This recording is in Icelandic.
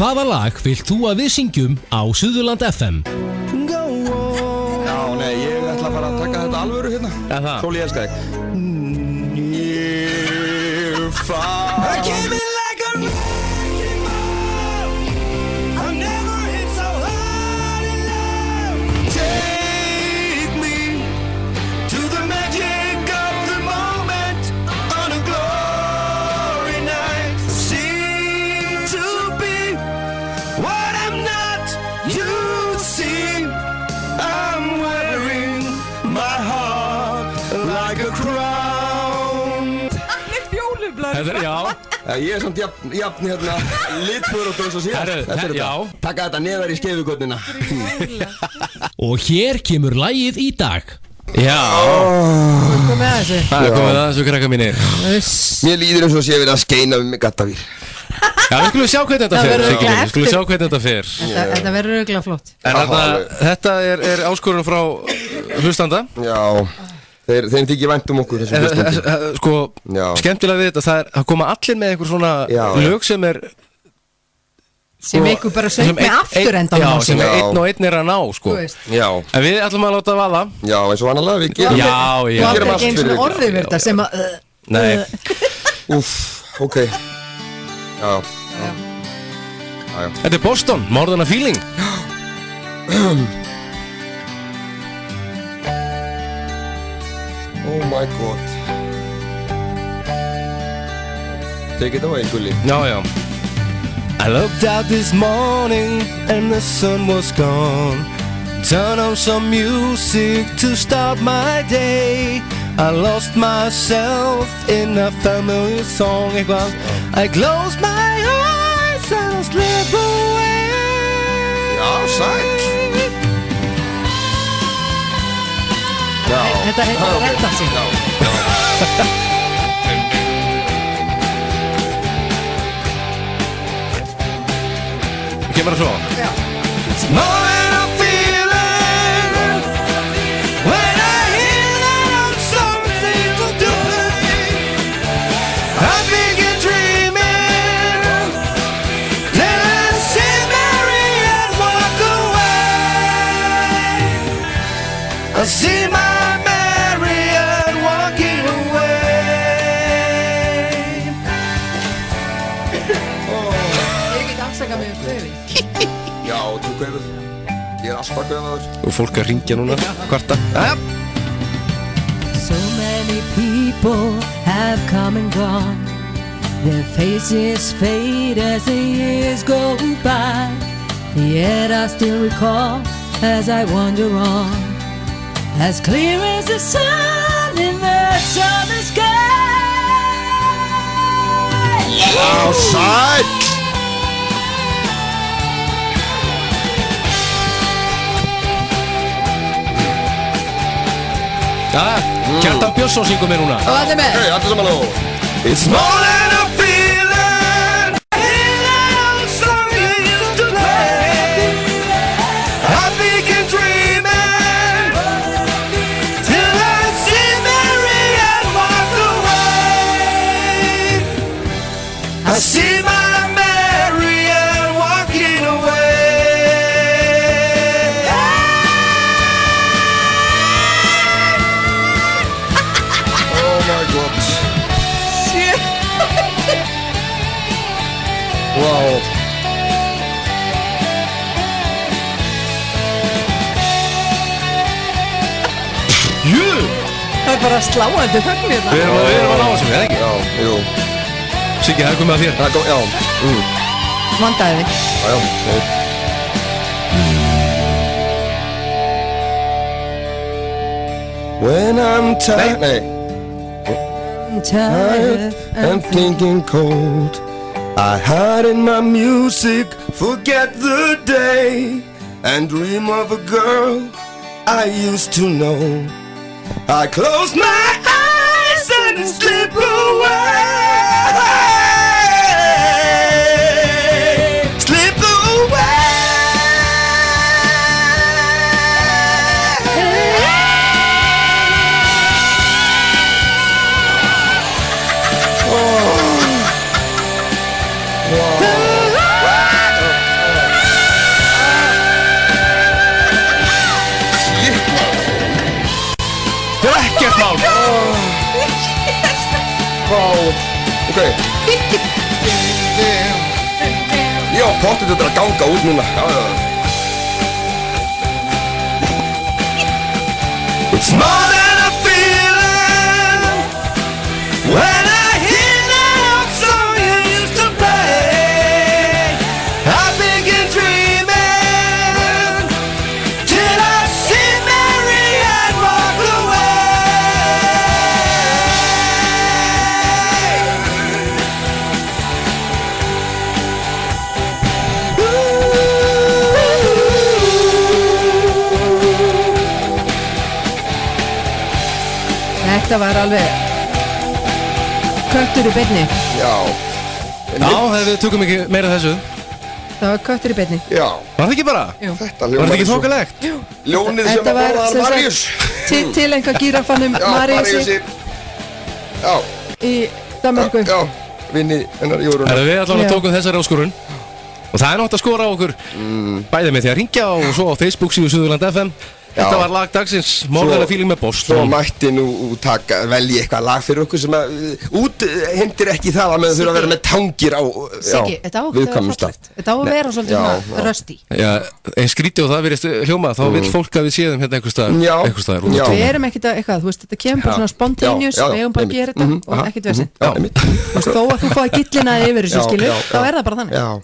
Hvaða lag vilt þú að við syngjum á Suðurland FM? Já, nei, ég ætla að fara að taka þetta alvöru hérna. Sól, ég elska þig. Já. Ég samt jafn hérna litfur og dós og síðast. Þetta þetta. Taka þetta neðar í skeifugotnina. Og hér kemur lagið í dag. Já. Komið að þessu. Það er komið að þessu, krakka mínir. Mér líður eins og sé verið að skeina við mig gattavýr. Já, við skulum sjá hvernig þetta fer. Við skulum sjá hvernig þetta fer. Þetta verður örugglega flott. En þetta er áskorun frá hlustanda. Já. Þeir þykir vænt okkur þessum hlustandi. Sko, skemmtilega við þetta, það koma allir með einhver svona lög sem er sem einhver bara söng með afturendan á sig. Sem einn og einn að ná, sko. Já. En við ætlum að láta vaða. Já, eins og vanalega við gerum. Já. Þú áttir ekki eins og orðið við þetta sem að Nei. Úff, ok. Já. Þetta er Boston, More Than a Feeling. Oh my god. Take it away, Gulli. Já. I looked out this morning and the sun was gone. Turn on some music to start my day. I lost myself in a familiar song. I closed my eyes and slip away. Já, sætt. Þetta heitir að redda sig. Kemur það svo? Já. It's more than a feeling when I hear that old song seems to play. I begin dreaming then I see Mary and walk away. I see my Já, þú kaupið. Ég alltaf kaupaður. Og fólk að ringja núna, kvarta. So many people have come and gone. Their faces fade as the years go by. Yet I still recall as I wander on, as clear as the sun in the summer sky. Outside. Kjartan Björnsson syngur mér núna. Og allir með. Hei, allir saman á. It's more than a feeling. That song you used to play. I begin dreaming till I see Mary and walk away. I see my Mary and walking away. Oh my god. Wow. Það bara sláandi þögn við það. Við erum að ná þessu, eða ekki? Já, jú. Siggi, það er komið að þér. Já. Vandaði þig. Já. When I'm tired, tired and thinking cold, I hide in my music, forget the day, and dream of a girl I used to know. I close my eyes and slip away. Slip away. Ok Já, pottet þetta að ganga út núna Já It's more than a feeling When I hear that song you used to play I begin dreaming Till I see Mary and walk Þetta var alveg köttur í beinni. Já við tökum ekki meira af þessu. Það var köttur í beinni. Já Var það ekki bara? Jú. Þetta Var þetta ekki þokkalegt? Ljónið sem Þetta að var borðaðar Marius til einhver gírafannum Mariusi Já í Danmörku. Já Vinni hennar Jórun Við allavega Já. tókum þessari áskorun. Og það er nátt að skora á okkur bæði með því að ringja og svo á Facebook síðu Suðurland FM. Þetta var lag dagsins, Morðan Feeling með Boston. Svo mætti nú velja eitthvað lag fyrir okkur sem að hindir ekki það að með þurfa að vera með tangir á Siggi, þetta á ekki að vera fallegt. Þetta á að vera svolítið svona rösti. Já, eins skrítið og það verið hljóma, þá vil fólk að við séum hérna einhvers staðar. Við erum ekkert að eitthvað, þú veist, þetta kemur bara svona spontaneous, við eigum bara að gera þetta og ekkert vesinn. Þó að þú fáið gillina yfir þessu skilu, þá er það bara þannig.